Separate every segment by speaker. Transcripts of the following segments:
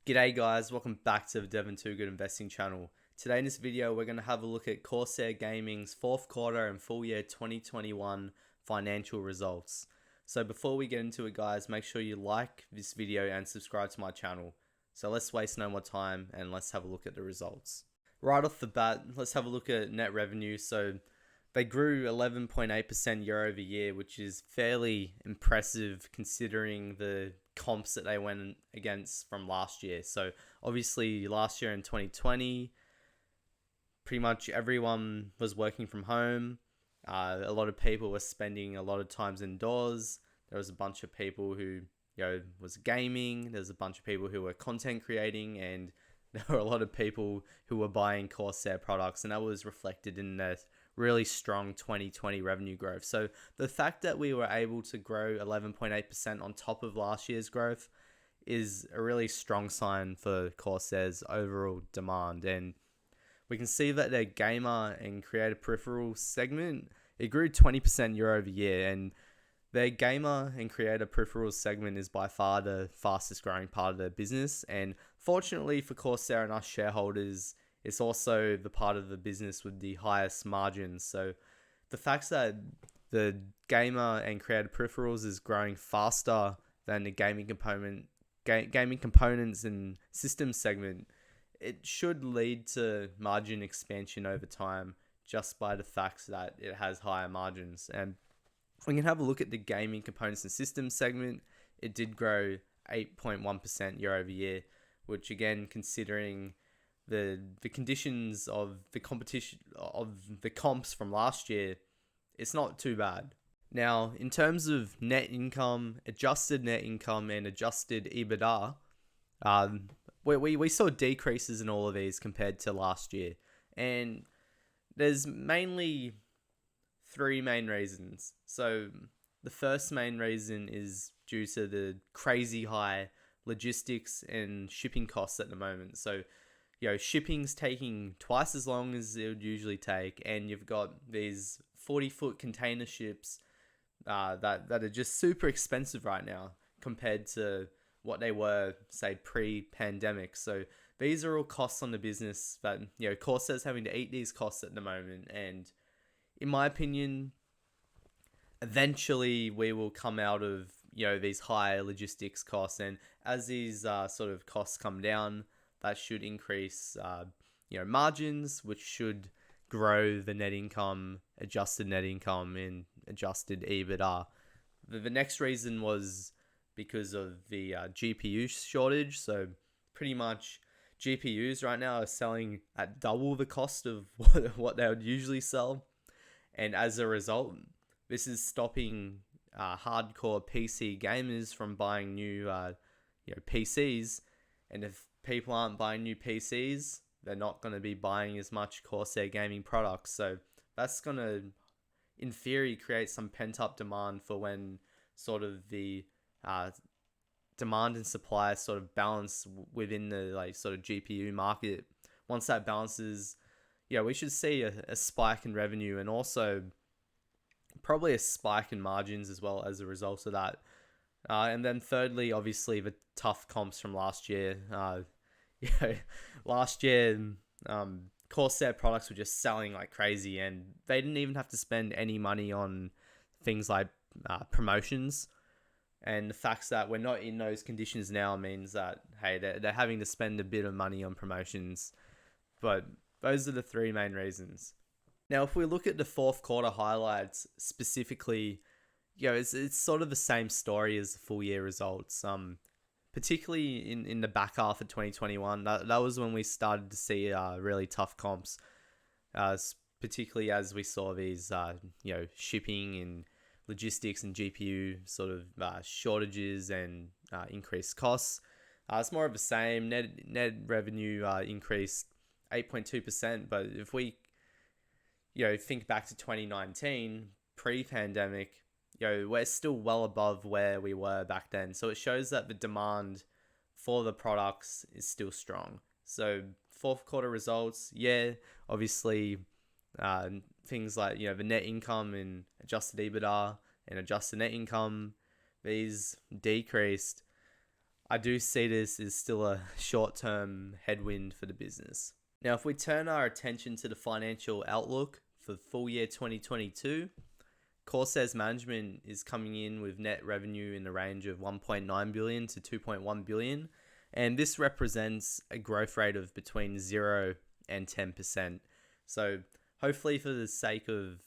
Speaker 1: G'day guys, welcome back to the Devon Too Good Investing channel. Today in this video we're going to have a look at Corsair Gaming's fourth quarter and full year 2021 financial results. So before we get into it guys, make sure you like this video and subscribe to my channel. So let's waste no more time and let's have a look at the results. Right off the bat, let's have a look at net revenue. So they grew 11.8% year over year, which is fairly impressive considering the comps that they went against from last year. So obviously last year in 2020, pretty much everyone was working from home. A lot of people were spending a lot of times indoors. There was a bunch of people who was gaming. There's a bunch of people who were content creating, and there were a lot of people who were buying Corsair products, and that was reflected in the really strong 2020 revenue growth. So the fact that we were able to grow 11.8% on top of last year's growth is a really strong sign for Corsair's overall demand. And we can see that their gamer and creator peripherals segment, it grew 20% year over year, and their gamer and creator peripherals segment is by far the fastest growing part of their business. And fortunately for Corsair and us shareholders, it's also the part of the business with the highest margins. So the fact that the gamer and creator peripherals is growing faster than the gaming components and systems segment, it should lead to margin expansion over time just by the fact that it has higher margins. And we can have a look at the gaming components and systems segment. It did grow 8.1% year over year, which again, considering the conditions of the competition of the comps from last year, it's not too bad. Now, in terms of net income, adjusted net income and adjusted EBITDA, we saw decreases in all of these compared to last year. And there's mainly three main reasons. So the first main reason is due to the crazy high logistics and shipping costs at the moment. So shipping's taking twice as long as it would usually take, and you've got these 40-foot container ships that are just super expensive right now compared to what they were, say, pre-pandemic. So these are all costs on the business that Corsair's having to eat these costs at the moment, and in my opinion, eventually we will come out of these high logistics costs, and as these sort of costs come down, that should increase margins, which should grow the net income, adjusted net income, and adjusted EBITDA. The next reason was because of the GPU shortage. So pretty much GPUs right now are selling at double the cost of what they would usually sell. And as a result, this is stopping hardcore PC gamers from buying new PCs. And if people aren't buying new PCs, they're not going to be buying as much Corsair gaming products. So that's going to, in theory, create some pent-up demand for when sort of the demand and supply sort of balance within the sort of GPU market. Once that balances, we should see a spike in revenue, and also probably a spike in margins as well as a result of that. And then thirdly, obviously the tough comps from last year. Last year, Corsair products were just selling like crazy, and they didn't even have to spend any money on things like promotions. And the fact that we're not in those conditions now means that, hey, they're having to spend a bit of money on promotions. But those are the three main reasons. Now, if we look at the fourth quarter highlights specifically, it's sort of the same story as the full year results. Particularly in the back half of 2021, that was when we started to see really tough comps, particularly as we saw these shipping and logistics and GPU sort of shortages and increased costs. It's more of the same. Net revenue increased 8.2%, but if we think back to 2019, pre-pandemic, we're still well above where we were back then. So it shows that the demand for the products is still strong. So fourth quarter results, obviously things like the net income and adjusted EBITDA and adjusted net income, these decreased. I do see this as still a short-term headwind for the business. Now, if we turn our attention to the financial outlook for full year 2022, Corsair's management is coming in with net revenue in the range of 1.9 billion to 2.1 billion, and this represents a growth rate of between 0 and 10%. So hopefully, for the sake of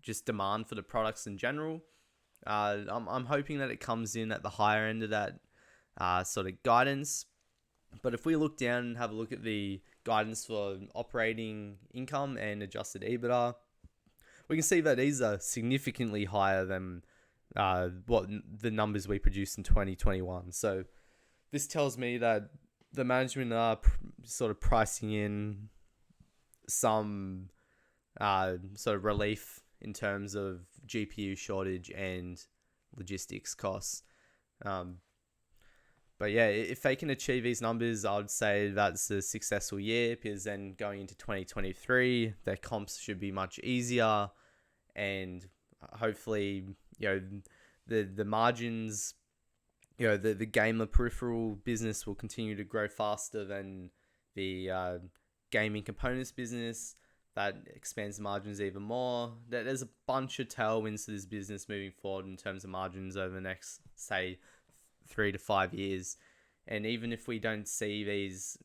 Speaker 1: just demand for the products in general, I'm hoping that it comes in at the higher end of that sort of guidance. But if we look down and have a look at the guidance for operating income and adjusted EBITDA, we can see that these are significantly higher than what the numbers we produced in 2021. So this tells me that the management are sort of pricing in some sort of relief in terms of GPU shortage and logistics costs. But yeah, if they can achieve these numbers, I would say that's a successful year, because then going into 2023, their comps should be much easier, and hopefully, the margins, the gamer peripheral business will continue to grow faster than the gaming components business. That expands the margins even more. There's a bunch of tailwinds to this business moving forward in terms of margins over the next, say, 3 to 5 years. And even if we don't see these,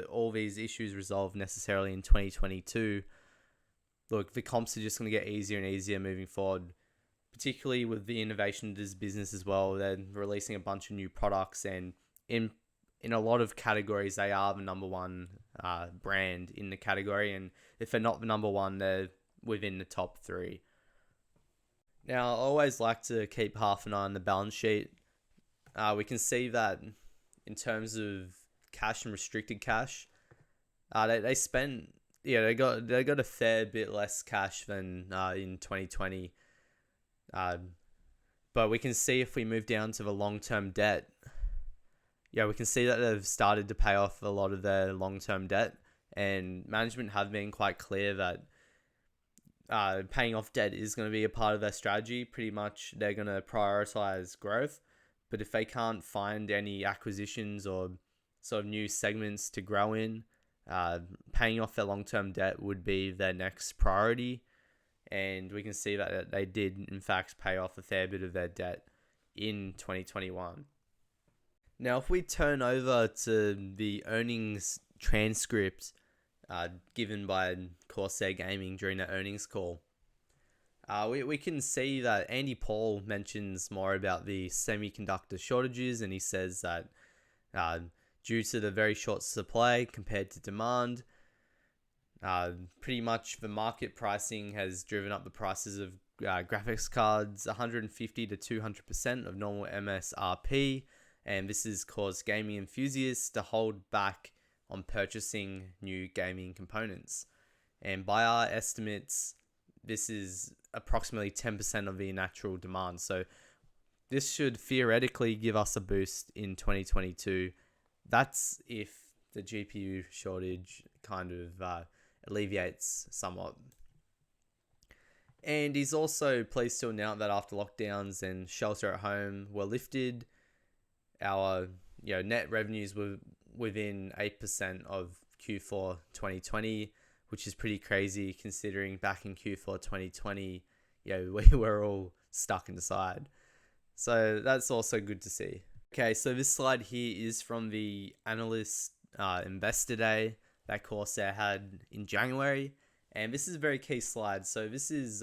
Speaker 1: all these issues resolved necessarily in 2022, look, the comps are just going to get easier and easier moving forward, particularly with the innovation of this business as well. They're releasing a bunch of new products, and in a lot of categories, they are the number one brand in the category. And if they're not the number one, they're within the top 3. Now, I always like to keep half an eye on the balance sheet. We can see that in terms of cash and restricted cash, they spent, they got a fair bit less cash than in 2020. But we can see if we move down to the long-term debt, we can see that they've started to pay off a lot of their long-term debt, and management have been quite clear that paying off debt is going to be a part of their strategy. Pretty much, they're going to prioritize growth. But if they can't find any acquisitions or sort of new segments to grow in, paying off their long-term debt would be their next priority. And we can see that they did, in fact, pay off a fair bit of their debt in 2021. Now, if we turn over to the earnings transcript given by Corsair Gaming during the earnings call, we can see that Andy Paul mentions more about the semiconductor shortages, and he says that due to the very short supply compared to demand, pretty much the market pricing has driven up the prices of graphics cards 150 to 200% of normal MSRP, and this has caused gaming enthusiasts to hold back on purchasing new gaming components. And by our estimates, this is approximately 10% of the natural demand. So this should theoretically give us a boost in 2022. That's if the GPU shortage kind of alleviates somewhat. And he's also pleased to announce that after lockdowns and shelter at home were lifted, our net revenues were within 8% of Q4 2020, which is pretty crazy considering back in Q4 2020, we were all stuck inside. So that's also good to see. Okay, so this slide here is from the analyst investor day that Corsair had in January. And this is a very key slide. So this is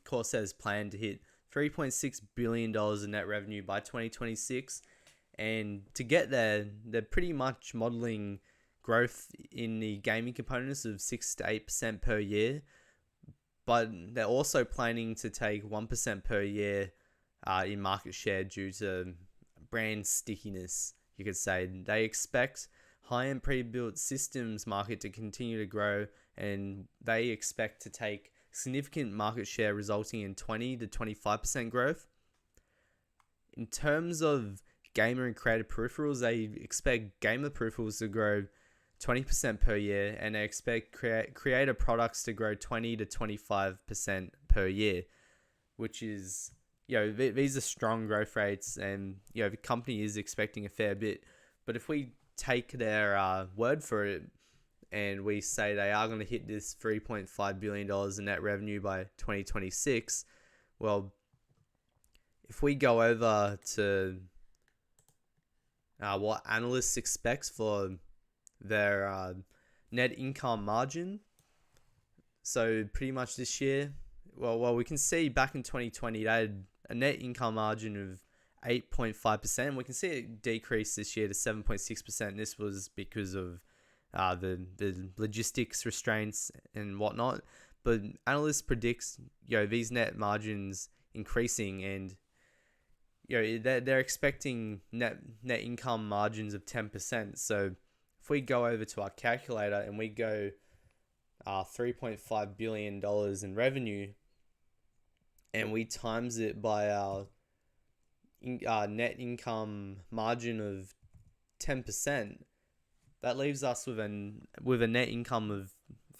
Speaker 1: Corsair's plan to hit $3.6 billion in net revenue by 2026. And to get there, they're pretty much modeling growth in the gaming components of 6 to 8% per year. But they're also planning to take 1% per year in market share due to brand stickiness, you could say. They expect high-end pre-built systems market to continue to grow, and they expect to take significant market share, resulting in 20 to 25% growth. In terms of gamer and creator peripherals, they expect gamer peripherals to grow 20% per year, and they expect creator products to grow 20 to 25% per year, which is these are strong growth rates, and the company is expecting a fair bit. But if we take their word for it, and we say they are going to hit this $3.5 billion in net revenue by 2026, well, if we go over to what analysts expect for their net income margin, so pretty much this year, well, we can see back in 2020 they had a net income margin of 8.5%. We can see it decrease this year to 7.6%. This was because of the logistics restraints and whatnot. But analysts predict these net margins increasing, and they're expecting net income margins of 10%. So if we go over to our calculator and we go $3.5 billion in revenue, and we times it by our net income margin of 10%, that leaves us with a net income of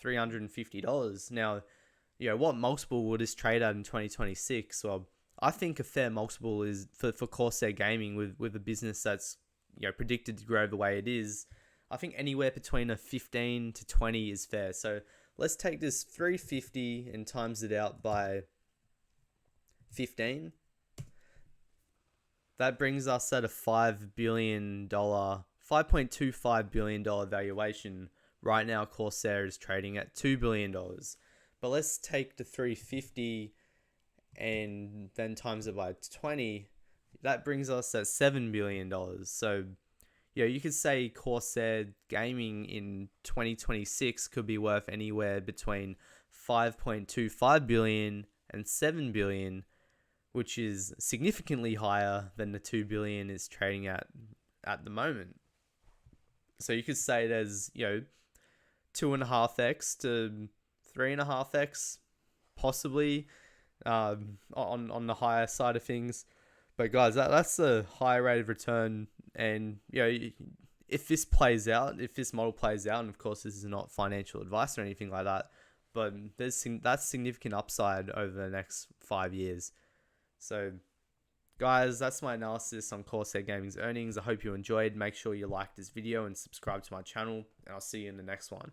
Speaker 1: $350. Now, what multiple would this trade at in 2026? Well, I think a fair multiple is for Corsair Gaming with a business that's predicted to grow the way it is. I think anywhere between a 15 to 20 is fair. So let's take this 350 and times it out by 15. That brings us at a $5.25 billion valuation. Right now, Corsair is trading at $2 billion. But let's take the 350 and then times it by 20. That brings us at $7 billion. So, you could say Corsair Gaming in 2026 could be worth anywhere between $5.25 billion and $7 billion, which is significantly higher than the $2 billion is trading at the moment. So you could say there's 2.5x to 3.5x possibly on the higher side of things. But guys, that's a high rate of return, and if this plays out, if this model plays out, and of course this is not financial advice or anything like that, but that's significant upside over the next 5 years. So guys, that's my analysis on Corsair Gaming's earnings. I hope you enjoyed. Make sure you like this video and subscribe to my channel, and I'll see you in the next one.